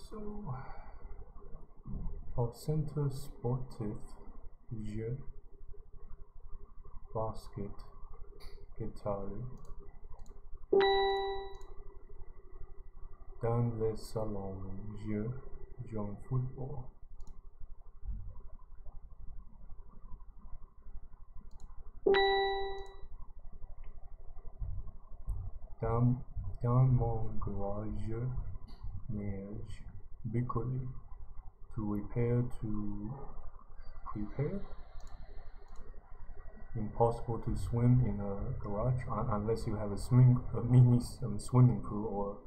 So, au centre sportif, jeu, basket, guitare. Dans les salons, je joue au football. Dans mon garage, neige, bricolé, to repair, to prepare. Impossible to swim in a garage unless you have a mini swimming pool or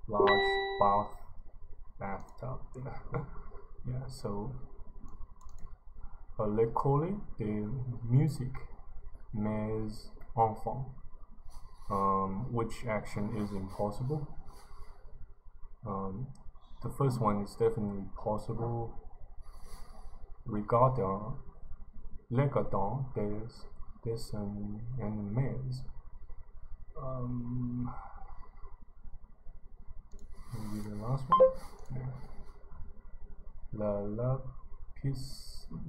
large bathtub there. Yeah, so l'école de musique mes enfants, which action is impossible. The first one is definitely possible. Regardant des animés. Maybe the last one. Yeah. La piscine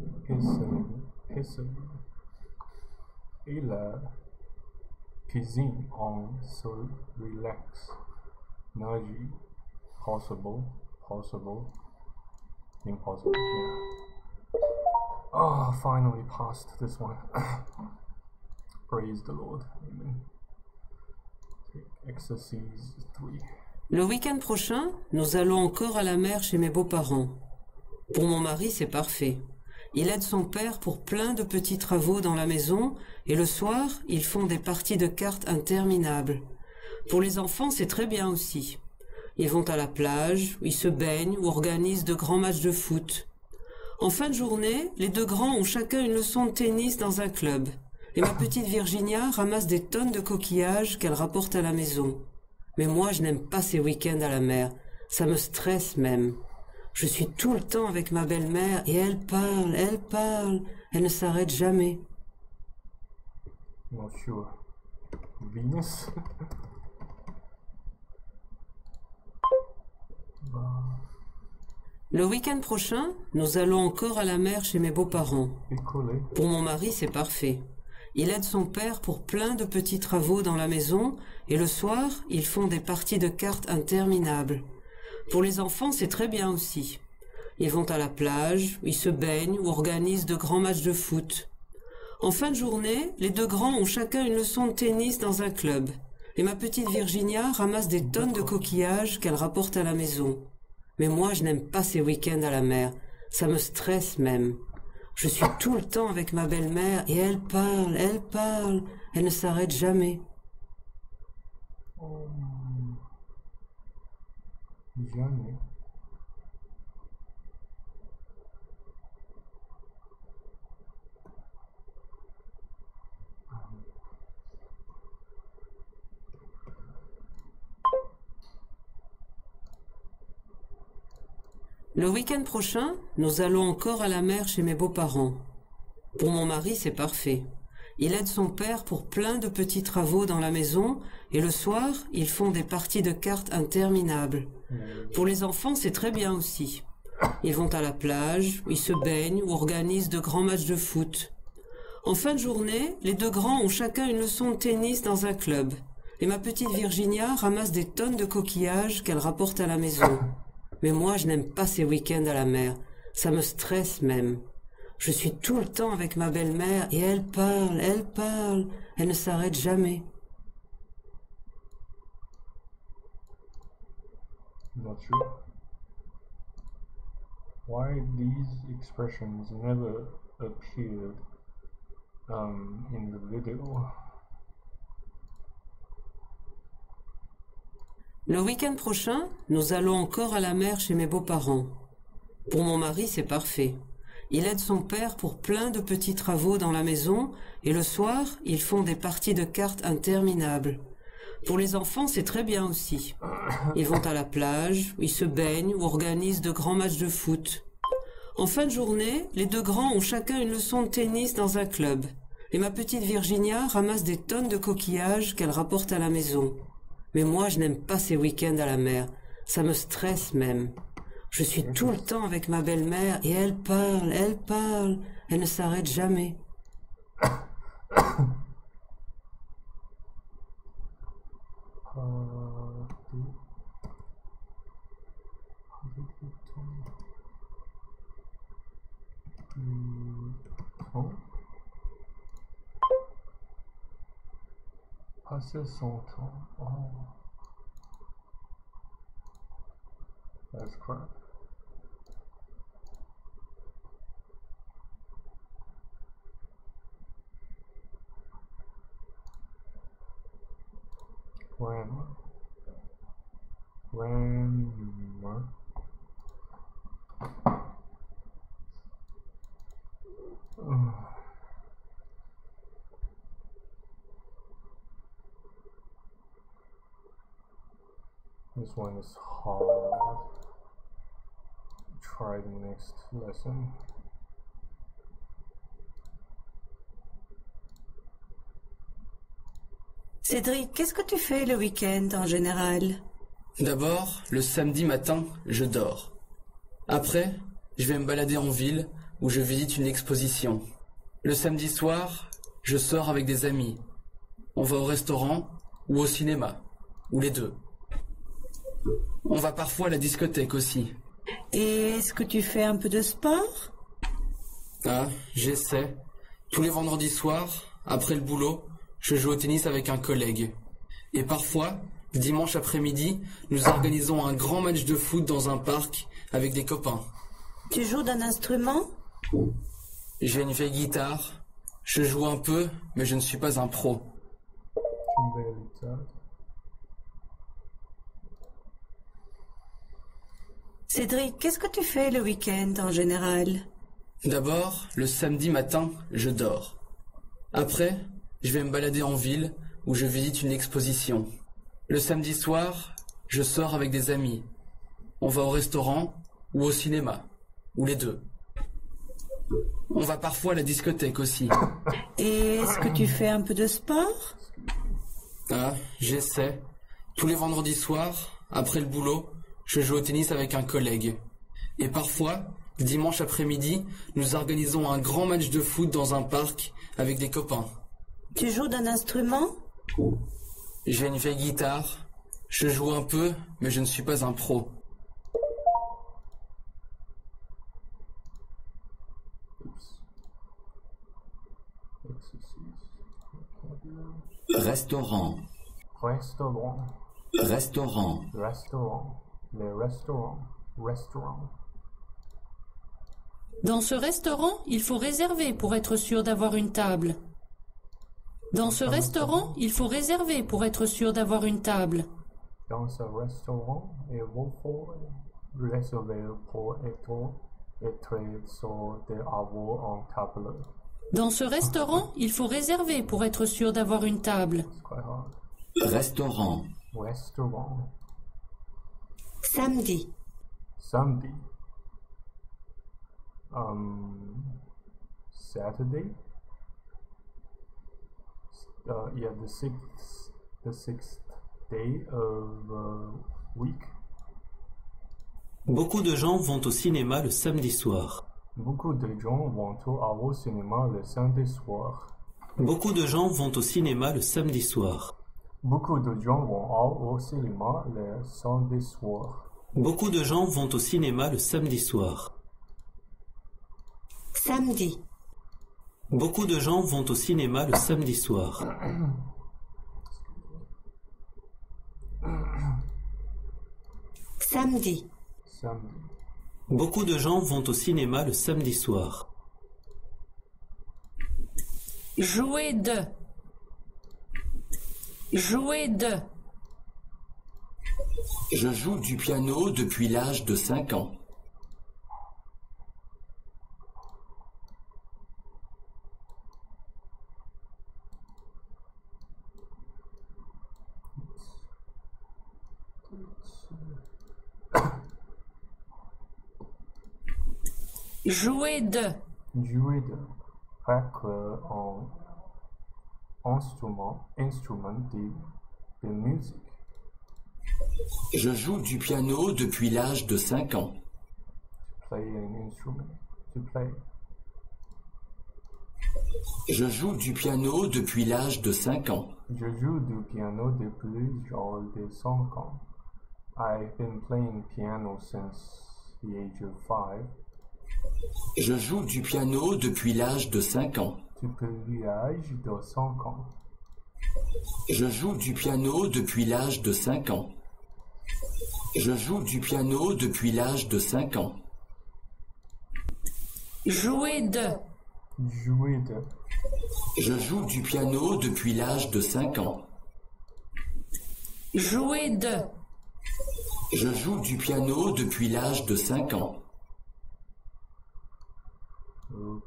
et la cuisine on se relax. Nager. Possible, impossible. Yeah. Oh, finally passed this one. Praise the Lord. Amen. Exercise 3. Le week-end prochain, nous allons encore à la mer chez mes beaux-parents. Pour mon mari, c'est parfait. Il aide son père pour plein de petits travaux dans la maison et le soir, ils font des parties de cartes interminables. Pour les enfants, c'est très bien aussi. Ils vont à la plage, ils se baignent ou organisent de grands matchs de foot. En fin de journée, les deux grands ont chacun une leçon de tennis dans un club. Et ma petite Virginia ramasse des tonnes de coquillages qu'elle rapporte à la maison. Mais moi, je n'aime pas ces week-ends à la mer. Ça me stresse même. Je suis tout le temps avec ma belle-mère et elle parle. Elle ne s'arrête jamais. Not sure. Venus? Le week-end prochain, nous allons encore à la mer chez mes beaux-parents. Bricolé. Pour mon mari, c'est parfait. Il aide son père pour plein de petits travaux dans la maison et le soir, ils font des parties de cartes interminables. Pour les enfants, c'est très bien aussi. Ils vont à la plage, ils se baignent ou organisent de grands matchs de foot. En fin de journée, les deux grands ont chacun une leçon de tennis dans un club. Et ma petite Virginia ramasse des tonnes de coquillages qu'elle rapporte à la maison. Mais moi, je n'aime pas ces week-ends à la mer. Ça me stresse même. Je suis tout le temps avec ma belle-mère et elle parle. Elle ne s'arrête jamais. Jamais. Le week-end prochain, nous allons encore à la mer chez mes beaux-parents. Pour mon mari, c'est parfait. Il aide son père pour plein de petits travaux dans la maison et le soir, ils font des parties de cartes interminables. Pour les enfants, c'est très bien aussi. Ils vont à la plage, ils se baignent ou organisent de grands matchs de foot. En fin de journée, les deux grands ont chacun une leçon de tennis dans un club. Et ma petite Virginia ramasse des tonnes de coquillages qu'elle rapporte à la maison. Mais moi, je n'aime pas ces week-ends à la mer. Ça me stresse même. Je suis tout le temps avec ma belle-mère et elle parle. Elle ne s'arrête jamais. Not sure. Why these expressions never appeared in the video? Le week-end prochain, nous allons encore à la mer chez mes beaux-parents. Pour mon mari, c'est parfait. Il aide son père pour plein de petits travaux dans la maison et le soir, ils font des parties de cartes interminables. Pour les enfants, c'est très bien aussi. Ils vont à la plage, ils se baignent ou organisent de grands matchs de foot. En fin de journée, les deux grands ont chacun une leçon de tennis dans un club. Et ma petite Virginia ramasse des tonnes de coquillages qu'elle rapporte à la maison. Mais moi, je n'aime pas ces week-ends à la mer. Ça me stresse même. Je suis tout le temps avec ma belle-mère et elle parle, elle ne s'arrête jamais. Passer son temps. Oh. That's crap. Grammar. This one is hard. Try the next lesson. Cédric, qu'est-ce que tu fais le week-end en général? D'abord, le samedi matin, je dors. Après, je vais me balader en ville où je visite une exposition. Le samedi soir, je sors avec des amis. On va au restaurant ou au cinéma, ou les deux. On va parfois à la discothèque aussi. Et est-ce que tu fais un peu de sport? Ah, j'essaie. Tous les vendredis soirs, après le boulot, je joue au tennis avec un collègue. Et parfois, dimanche après-midi, nous organisons un grand match de foot dans un parc avec des copains. Tu joues d'un instrument? J'ai une vieille guitare. Je joue un peu, mais je ne suis pas un pro. Cédric, qu'est-ce que tu fais le week-end en général? D'abord, le samedi matin, je dors. Après, je vais me balader en ville où je visite une exposition. Le samedi soir, je sors avec des amis. On va au restaurant ou au cinéma, ou les deux. On va parfois à la discothèque aussi. Et est-ce que tu fais un peu de sport? Ah, j'essaie. Tous les vendredis soirs, après le boulot, je joue au tennis avec un collègue. Et parfois, dimanche après-midi, nous organisons un grand match de foot dans un parc avec des copains. Tu joues d'un instrument? J'ai une vieille guitare. Je joue un peu, mais je ne suis pas un pro. Restaurant. Restaurant. Restaurant. Restaurant. Le restaurant. Restaurant. Dans ce restaurant, il faut réserver pour être sûr d'avoir une table. Dans ce restaurant, il faut réserver pour être sûr d'avoir une table. Dans ce restaurant, il faut réserver pour être sûr d'avoir une table. Dans ce restaurant, il faut réserver pour être sûr d'avoir une table. It's quite hard. Restaurant. Restaurant. Samedi. Sunday. Saturday. Yeah, the sixth day of the week. Beaucoup de gens vont au cinéma le samedi soir. Beaucoup de gens vont au cinéma le samedi soir. Beaucoup de gens vont au cinéma le samedi soir. Beaucoup de gens vont au cinéma le samedi soir. Beaucoup de gens vont au cinéma le samedi soir. Samedi. Beaucoup de gens vont au cinéma le samedi soir. Samedi. Samedi. Beaucoup de gens vont au cinéma le samedi soir. Jouer de. Jouer de. Je joue du piano depuis l'âge de 5 ans. Jouer de. Jouer de. Faire un instrument de musique. Je joue du piano depuis l'âge de 5 ans. play an instrument. To play. Je joue du piano depuis l'âge de 5 ans. Je joue du piano depuis l'âge de 5 ans. I've been playing piano since the age of 5. Je joue du piano depuis l'âge de 5 ans. Depuis l'âge de 5 ans. Je joue du piano depuis l'âge de 5 ans. Je joue du piano depuis l'âge de 5 ans. Jouer de. Jouer de. Je joue du piano depuis l'âge de 5 ans. Jouer de. Je joue du piano depuis l'âge de 5 ans. Ok.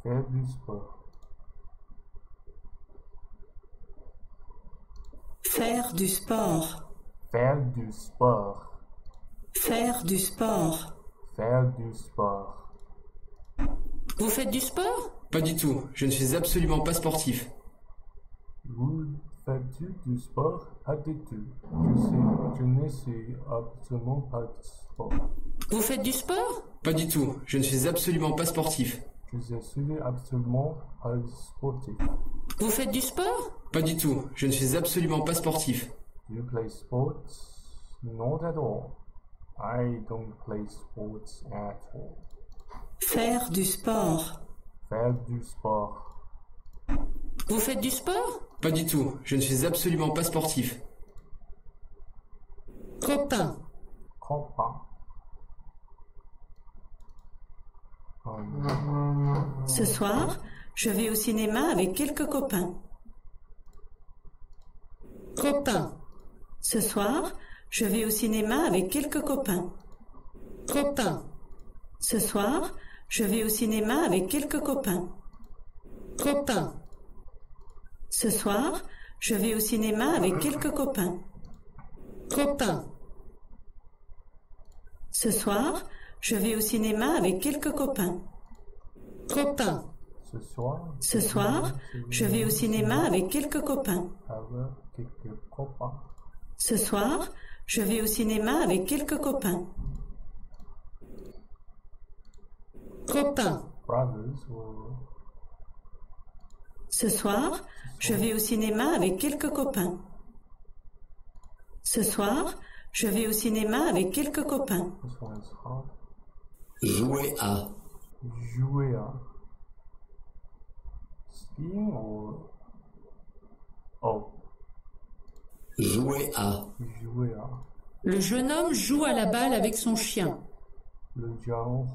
Faire du sport. Faire du sport. Faire du sport. Faire du sport. Faire du sport. Vous faites du sport? Pas du tout, je ne suis absolument pas sportif. Vous faites-tu du sport? Pas du tout. Je ne suis absolument pas de sport. Vous faites du sport? Pas du tout, je ne suis absolument pas sportif. Je suis absolument pas sportif. Vous faites du sport? Pas du tout, je ne suis absolument pas sportif. You play sports? Not at all. I don't play sports at all. Faire du sport. Faire du sport. Vous faites du sport? Pas du tout, je ne suis absolument pas sportif. Copain. Copain. Ce soir, je vais au cinéma avec quelques copains. Copain. Ce soir, je vais au cinéma avec quelques copains. Copain. Ce soir, je vais au cinéma avec quelques copains. Copain. Ce soir, je vais au cinéma avec quelques copains. Copain. Ce soir, je vais au cinéma avec quelques copains. Copain. Ce soir, Ce soir, je vais au cinéma avec quelques copains. avec quelques copains. Ce soir, je vais au cinéma avec quelques copains. Copain. Brothers or Ce soir, je vais au cinéma avec quelques copains. Ce soir, je vais au cinéma avec quelques copains. this one is hard. Jouer à. Jouer à. Skiing or oh, Jouer à. jouer à. Le jeune homme joue à la balle avec son chien. Le genre,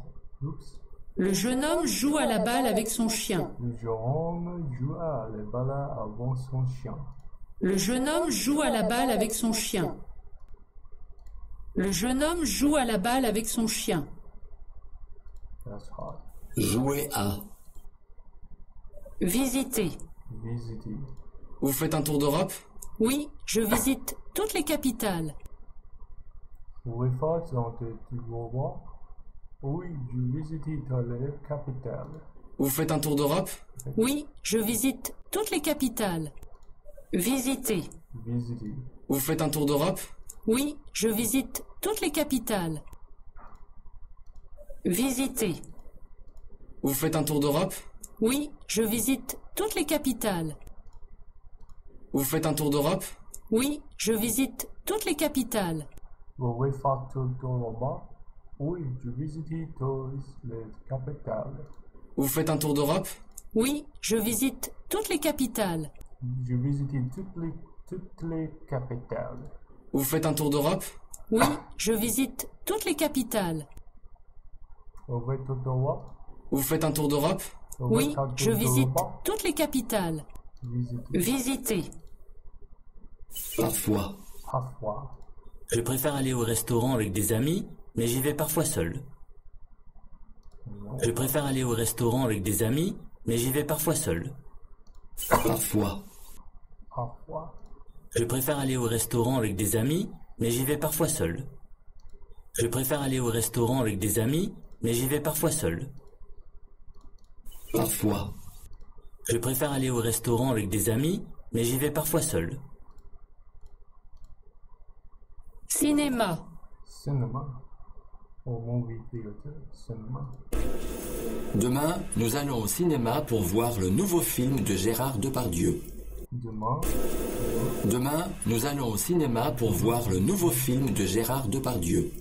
oups. Le jeune homme joue à la balle avec son chien. Le jeune homme joue à la balle avant son chien. Le jeune homme joue à la balle avec son chien. Le jeune homme joue à la balle avec son chien. That's hard. Jouer à. Visiter. Visiter. Vous faites un tour d'Europe? Oui, je visite toutes les capitales. Vous faites dans tes Europe? Oui, je visite les capitales. Vous faites un tour d'Europe? Oui, je visite toutes les capitales. Visiter. Visiter. Vous faites un tour d'Europe? Oui, je visite toutes les capitales. Visiter. Vous faites un tour d'Europe? Oui, je visite toutes les capitales. Vous faites un tour d'Europe? Oui, je visite toutes les capitales. Vous faites Europe? Oui, je visite toutes les capitales. Vous faites un tour d'Europe? Oui, je visite toutes les capitales. Je visite toutes les capitales. Vous faites un tour d'Europe? Oui, je visite toutes les capitales. Vous faites Europe? Vous faites un tour d'Europe? Oui, je visite toutes les capitales. Visiter. Visiter. Parfois. Parfois. Je préfère aller au restaurant avec des amis, mais j'y vais parfois seul. Non. Je préfère aller au restaurant avec des amis, mais j'y vais parfois seul. Parfois. Parfois. Je préfère aller au restaurant avec des amis, mais j'y vais parfois seul. Je préfère aller au restaurant avec des amis, mais j'y vais parfois seul. Parfois. Je préfère aller au restaurant avec des amis, mais j'y vais parfois seul. Cinéma. Cinema. Or movie theater. Cinema. Demain, nous allons au cinéma pour voir le nouveau film de Gérard Depardieu. Demain. Demain, nous allons au cinéma pour voir le nouveau film de Gérard Depardieu.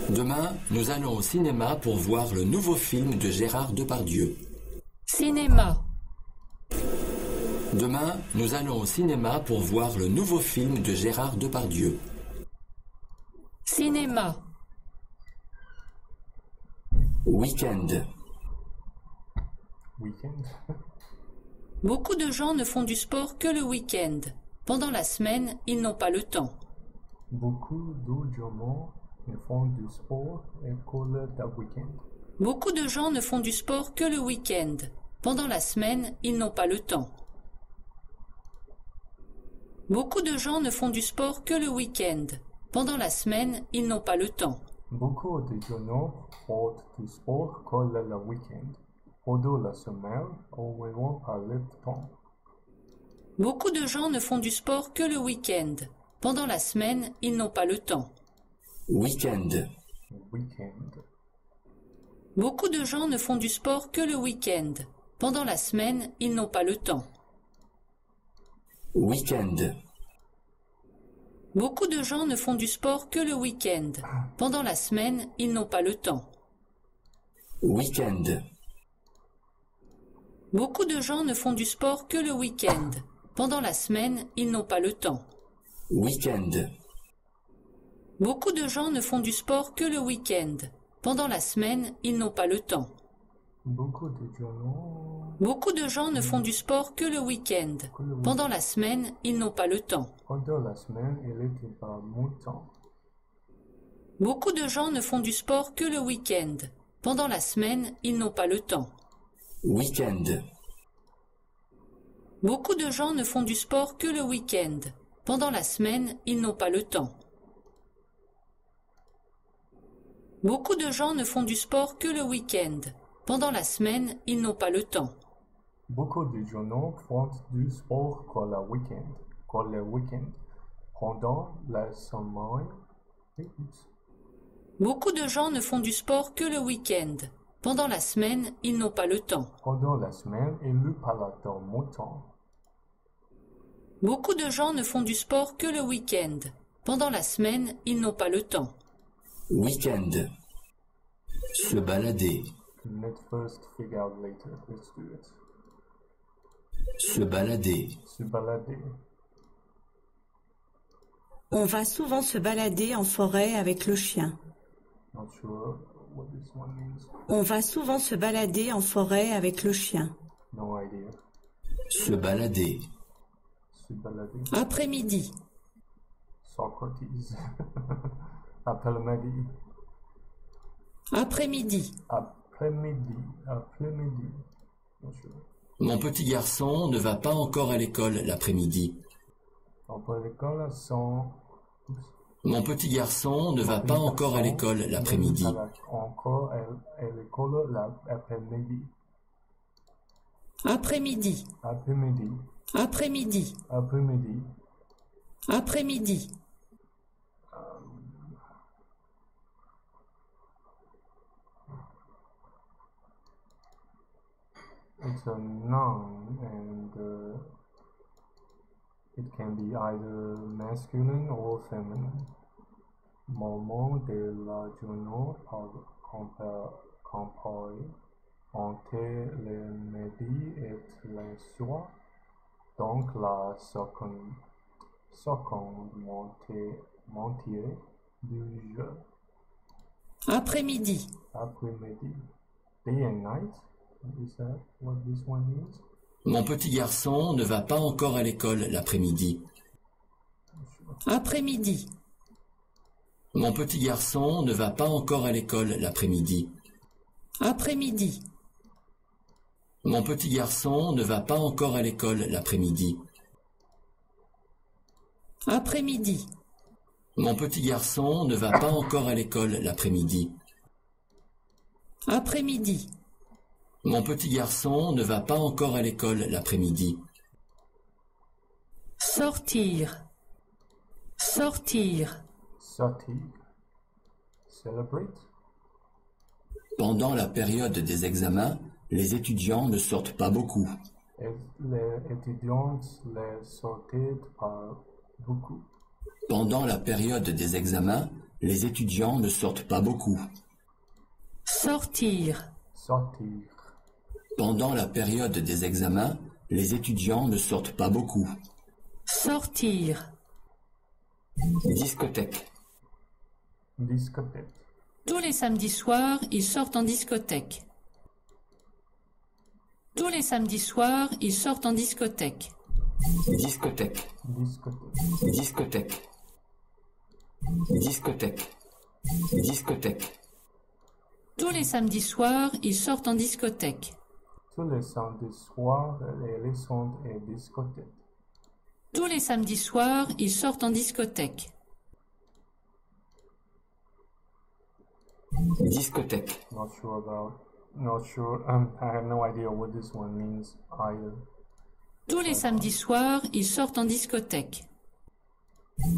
Demain, nous allons au cinéma pour voir le nouveau film de Gérard Depardieu. Cinéma. Demain, nous allons au cinéma pour voir le nouveau film de Gérard Depardieu. Cinéma. Week-end. Weekend. Beaucoup de gens ne font du sport que le week-end. Pendant la semaine, ils n'ont pas le temps. Beaucoup de gens font du sport et collent le week-end. Beaucoup de gens ne font du sport que le week-end. Pendant la semaine, ils n'ont pas le temps. Beaucoup de gens ne font du sport que le week-end. Pendant la semaine, ils n'ont pas le temps. Beaucoup de gens font du sport que le week-end. Pendant la semaine, ils n'ont pas le temps. Beaucoup de gens ne font du sport que le week-end. Pendant la semaine, ils n'ont pas le temps. Week-end. Weekend. Beaucoup de gens ne font du sport que le week-end. Pendant la semaine, ils n'ont pas le temps. Week-end. Beaucoup de gens ne font du sport que le week-end. Pendant la semaine, ils n'ont pas le temps. Week-end. Beaucoup de gens ne font du sport que le week-end. Pendant la semaine, ils n'ont pas le temps. Week-end. Beaucoup de gens ne font du sport que le week-end. Pendant la semaine, ils n'ont pas le temps. Beaucoup de gens. Beaucoup de gens ne font du sport que le week-end. Pendant la semaine, ils n'ont pas le temps. Pendant la semaine, il n'était pas mon temps. Beaucoup de gens ne font du sport que le week-end. Pendant la semaine, ils n'ont pas le temps. Week-end. Beaucoup de gens ne font du sport que le week-end. Pendant la semaine, ils n'ont pas le temps. Beaucoup de gens ne font du sport que le week-end. Pendant la semaine, ils n'ont pas le temps. Beaucoup de gens font du sport que le week-end. Que le week-end. Pendant la semaine. Beaucoup de gens ne font du sport que le week-end. Pendant la semaine, ils n'ont pas le temps. Pendant la semaine, il n'eut pas le temps, mon temps. Beaucoup de gens ne font du sport que le week-end. Pendant la semaine, ils n'ont pas le temps. Week-end. Se balader. Let's first figure out later. Let's do it. Se balader. Se balader. On va souvent se balader en forêt avec le chien. Not sure what this one means. On va souvent se balader en forêt avec le chien. No idea. Se balader. Se balader. Après-midi. Socrates. Après-midi. Après-midi. Après-midi. Après-midi. Not sure. Mon petit garçon ne va pas encore à l'école l'après-midi. On peut l'école sans... Mon petit garçon ne va pas encore à l'école l'après-midi. Encore à l'école l'après-midi. Après-midi. Après-midi. Après-midi. Après-midi. Après-midi. It's a noun and it can be either masculine or feminine. Moment de la journée comparé entre le midi et le soir. Donc la seconde moitié du jour. Après-midi. Après-midi. Day and night. Is that what this one means? Mon petit garçon ne va pas encore à l'école l'après-midi. Après-midi. Mon petit garçon ne va pas encore à l'école l'après-midi. Après-midi. Mon petit garçon ne va pas encore à l'école l'après-midi. Après-midi. Mon petit garçon ne va pas encore à l'école l'après-midi. Après-midi. Mon petit garçon ne va pas encore à l'école l'après-midi. Sortir. Sortir. Sortir. Celebrate. Pendant la période des examens, les étudiants ne sortent pas beaucoup. Les étudiants les sortent pas beaucoup. Pendant la période des examens, les étudiants ne sortent pas beaucoup. Sortir. Sortir. Pendant la période des examens, les étudiants ne sortent pas beaucoup. Sortir. Discothèque. Discothèque. Tous les samedis soirs, ils sortent en discothèque. Tous les samedis soirs, ils sortent en discothèque. Discothèque. Discothèque. Discothèque. Discothèque. Discothèque. Tous les samedis soirs, ils sortent en discothèque. Tous les samedis soirs, les sont et discothèque. Tous les samedis soirs, ils sortent en discothèque. Discothèque. Not sure about. Not sure. I have no idea what this one means either. Tous les samedis soirs, ils sortent en discothèque.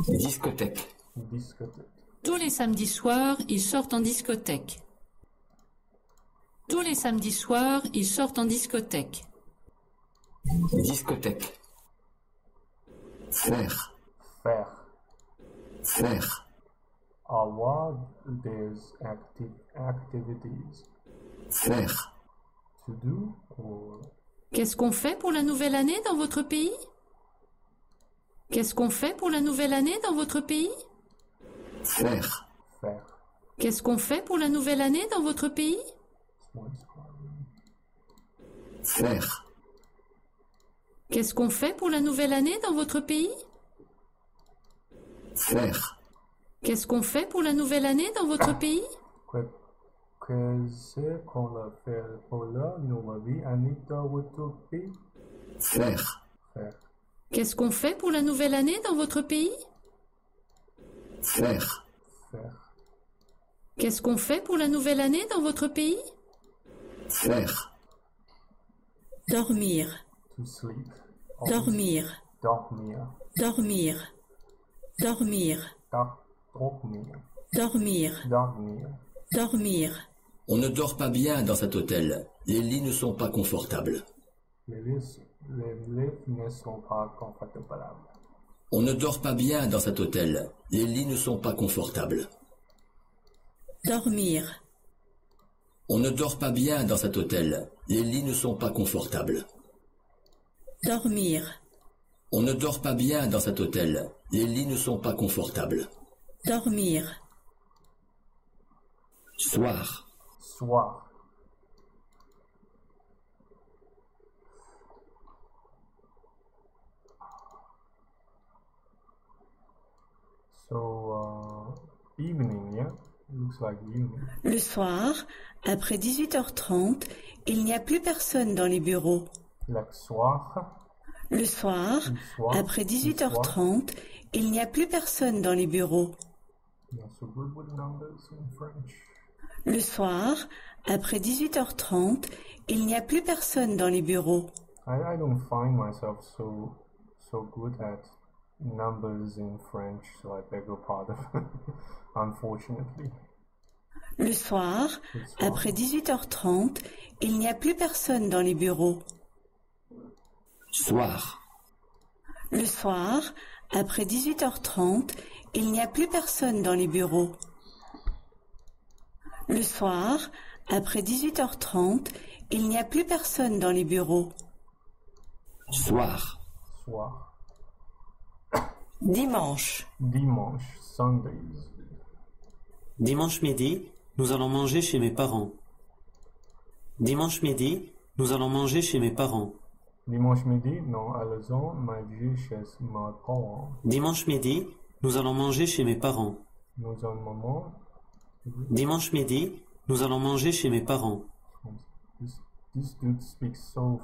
Discothèque. Discothèque. Tous les samedis soirs, ils sortent en discothèque. Tous les samedis soirs, ils sortent en discothèque. Discothèque. Faire. Faire. Faire. What there's activities Faire. to do or Qu'est-ce qu'on fait pour la nouvelle année dans votre pays? Qu'est-ce qu'on fait pour la nouvelle année dans votre pays? Faire. faire. Qu'est-ce qu'on fait pour la nouvelle année dans votre pays? Faire. Qu'est-ce qu'on fait pour la nouvelle année dans votre pays? Faire. Qu'est-ce qu'on fait pour la nouvelle année dans votre pays? Qu'est-ce qu'on va faire pour la nouvelle année dans votre pays? Faire. Faire. Qu'est-ce qu'on fait pour la nouvelle année dans votre pays? Faire. Faire. Qu'est-ce qu'on fait pour la nouvelle année dans votre pays? Faire. Dormir. To sleep. Dormir. Dormir. Dormir. Dormir. Dormir. Dormir. Dormir. Dormir. On ne dort pas bien dans cet hôtel. Les lits ne sont pas confortables. Les lits ne sont pas confortables. On ne dort pas bien dans cet hôtel. Les lits ne sont pas confortables. Dormir. On ne dort pas bien dans cet hôtel. Les lits ne sont pas confortables. Dormir. On ne dort pas bien dans cet hôtel. Les lits ne sont pas confortables. Dormir. Soir. Soir. So, evening, yeah? Looks like evening. Le soir, après 18h30, il n'y a plus personne dans les bureaux. Like soir. Le soir, après 18h30, il n'y a plus personne dans les bureaux. Not so good with numbers in French. Le soir, après 18h30, il n'y a plus personne dans les bureaux. I don't find myself so good at numbers in French, so I beg your pardon. Unfortunately. Le soir, après 18h30, il n'y a plus personne dans les bureaux. Soir. Le soir, après 18h30, il n'y a plus personne dans les bureaux. Le soir, après 18h30, il n'y a plus personne dans les bureaux. Soir. Soir. Dimanche. Dimanche. Sundays. Dimanche midi, nous allons manger chez mes parents. Dimanche midi, nous allons manger chez mes parents. Dimanche midi, nous allons manger chez mes parents. Dimanche midi, nous allons manger chez mes parents. Nous allons Dimanche midi, nous allons manger chez mes parents. This dude speaks so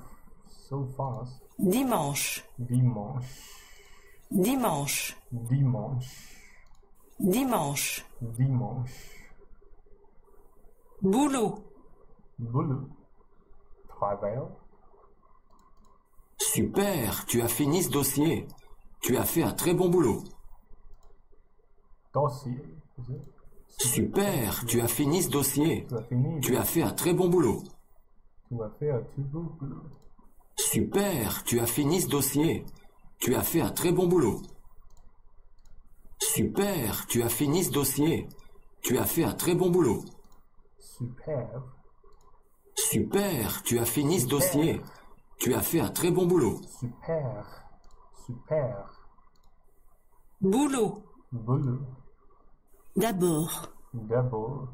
fast. Dimanche. Dimanche. Dimanche. Dimanche. Dimanche. Dimanche. Boulot. Boulot. Travail. Super, tu as fini ce dossier. Tu as fait un très bon boulot. dossier. Is it? Super, tu as fini ce dossier. Tu as fini. Tu as fait un très bon boulot. Tu as fait un très bon boulot. Super, tu as fini ce dossier. Tu as fait un très bon boulot. Super, tu as fini ce dossier. Tu as fait un très bon boulot. Superbe. Super, tu as fini ce dossier. Tu as fait un très bon boulot. Super. Super. Boulot. Boulot. D'abord. D'abord.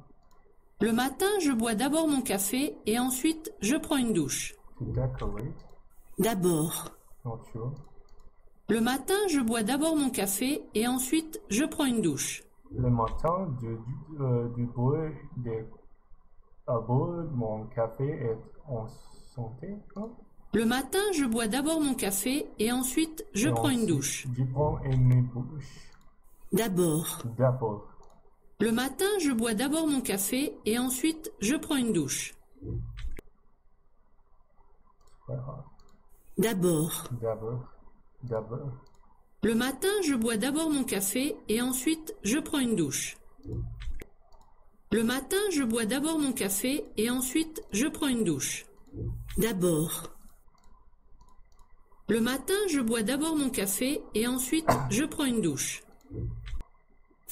Le matin, je bois d'abord mon café et ensuite je prends une douche. To decorate. D'abord. Not sure. Le matin, je bois d'abord mon café et ensuite je prends une douche. Le matin, du bois d'abord mon café est en santé. Hein? Le matin, je bois d'abord mon café et ensuite je Et prends une ensuite, douche. Je prends une douche. D'abord. D'abord. Le matin, je bois d'abord mon café et ensuite je prends une douche. Voilà. D'abord. D'abord. D'abord. Le matin, je bois d'abord mon café et ensuite je prends une douche. Le matin, je bois d'abord mon café et ensuite je prends une douche. D'abord. Le matin, je bois d'abord mon café et ensuite je prends une douche.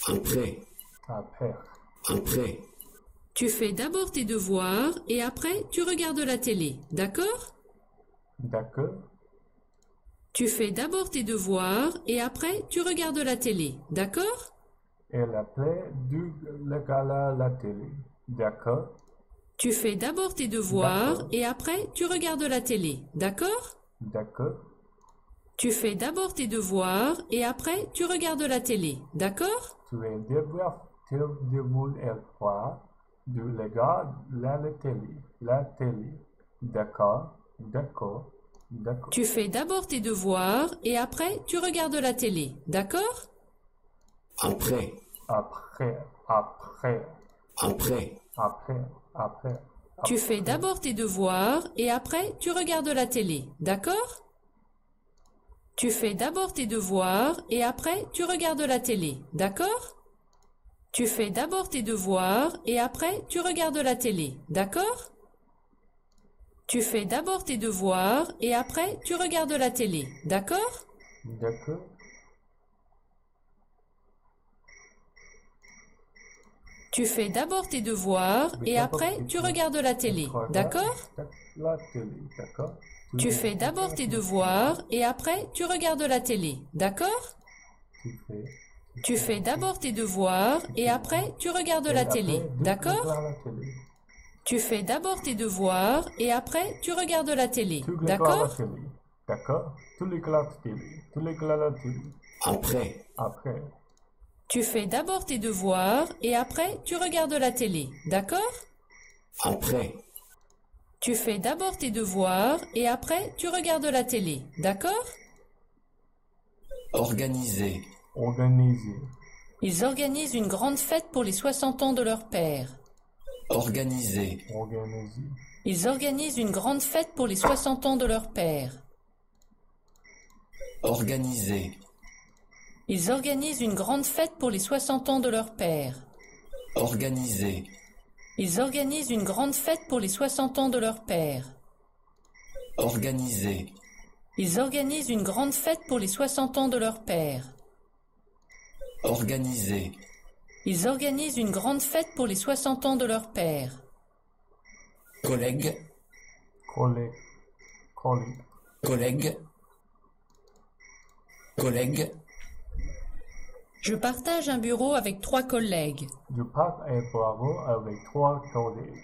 Après, Après. après, Tu fais d'abord tes devoirs et après tu regardes la télé, d'accord? D'accord. Tu fais d'abord tes devoirs et après tu regardes la télé, d'accord? Elle après du le gala la télé. D'accord. Tu fais d'abord tes devoirs D'accord. et après tu regardes la télé, d'accord? D'accord. Tu fais d'abord tes devoirs et après tu regardes la télé, d'accord? Tu es devoir et quoi de regarder la télé. La télé. D'accord. D'accord. D'accord. Tu fais d'abord tes devoirs et après tu regardes la télé, d'accord? après, Après. Après. après, Après. Après. Tu fais d'abord tes devoirs et après tu regardes la télé, d'accord? Tu fais d'abord tes devoirs et après tu regardes la télé, d'accord? Tu fais d'abord tes devoirs et après tu regardes la télé, d'accord? Tu fais d'abord tes devoirs et après tu regardes la télé, d'accord? D'accord. Tu fais d'abord tes devoirs et après tu regardes la télé, d'accord? La télé. D'accord. Tu fais d'abord tes devoirs et après tu regardes la télé, d'accord? Tu fais. Tu fais d'abord tes devoirs et après tu regardes la télé, d'accord? La télé. Tu fais d'abord tes devoirs et après tu regardes la télé, Tu regardes d'accord? la télé. D'accord. Tu regardes la télé. Tu regardes la télé. après, Après. Tu fais d'abord tes devoirs et après tu regardes la télé, d'accord? après, Tu fais d'abord tes devoirs et après tu regardes la télé, d'accord? organiser, Organiser. Ils organisent une grande fête pour les 60 ans de leur père. organiser, Organiser. Ils organisent une grande fête pour les 60 ans de leur père. organiser, Ils organisent une grande fête pour les 60 ans de leur père. organiser, Ils organisent une grande fête pour les 60 ans de leur père. organiser, Ils organisent une grande fête pour les 60 ans de leur père. organiser, Ils organisent une grande fête pour les 60 ans de leur père. collègue, Collègue. Collègue. collègue, collègue, Je partage un bureau avec 3 collègues. Je pars et bravo avec 3 collègues.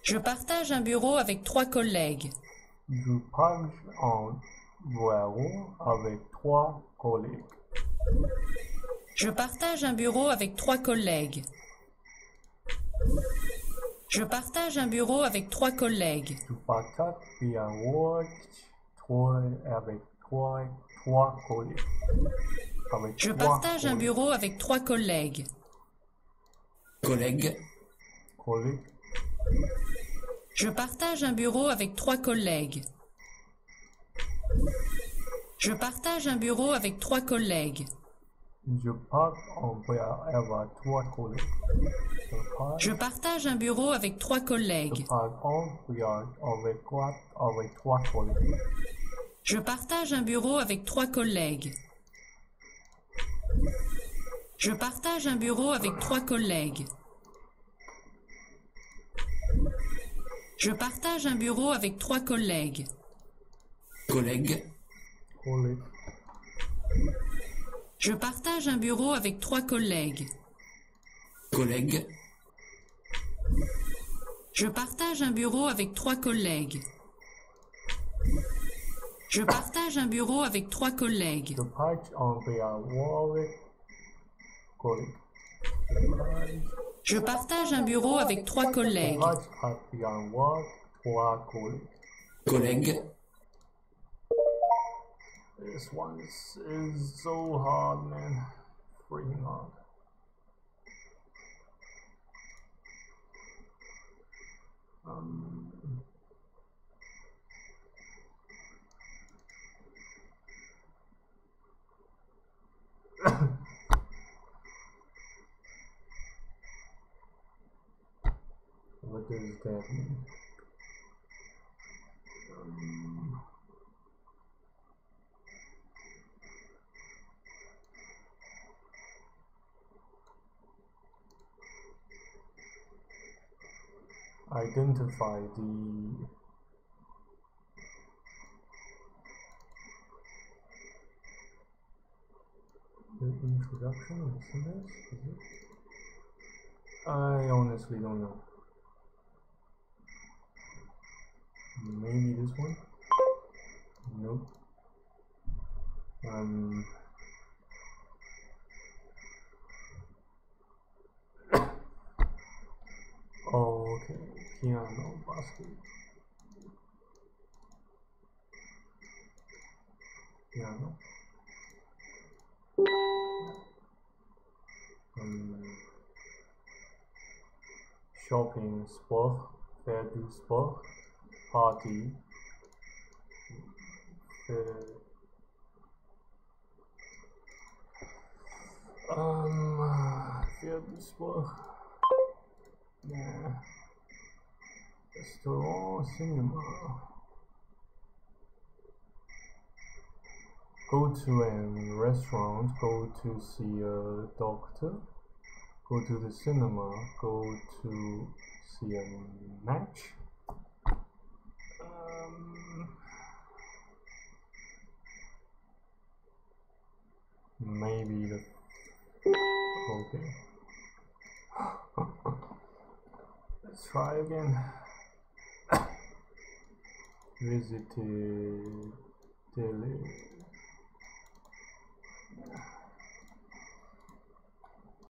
Je partage un bureau avec 3 collègues. Je pars en bureau avec 3 collègues. Je partage un bureau avec 3 collègues. Je partage un bureau avec 3 collègues. Je partage un bureau avec 3 collègues. Avec Je 3 partage un collègues. bureau avec 3 collègues. collègue, Collègue. Je partage un bureau avec 3 collègues. Je partage un bureau avec 3 collègues. Je parle avec trois collègues. Je partage un bureau avec trois collègues. Je parle avec trois collègues. Je partage un bureau avec trois collègues. Je partage un bureau avec trois collègues. Je partage un bureau avec trois collègues. Collègue, Collègue. Je partage un bureau avec trois collègues. collègue, Je partage un bureau avec trois collègues. Je partage un bureau avec trois collègues. Je parle avec collègues. Je partage un bureau avec trois collègues. Je parle avec trois collègues. collègue, This one is so hard, man. Freaking hard. What does that mean? Identify the introduction of the sentence, is it? I honestly don't know. Maybe this one? Nope. Oh, okay. Piano, basket. Piano. Shopping, sport, faire du sport, party, faire du sport, restaurant, cinéma. Go to a restaurant, go to see a doctor, go to the cinema, go to see a match. Maybe the okay. Let's try again. Visited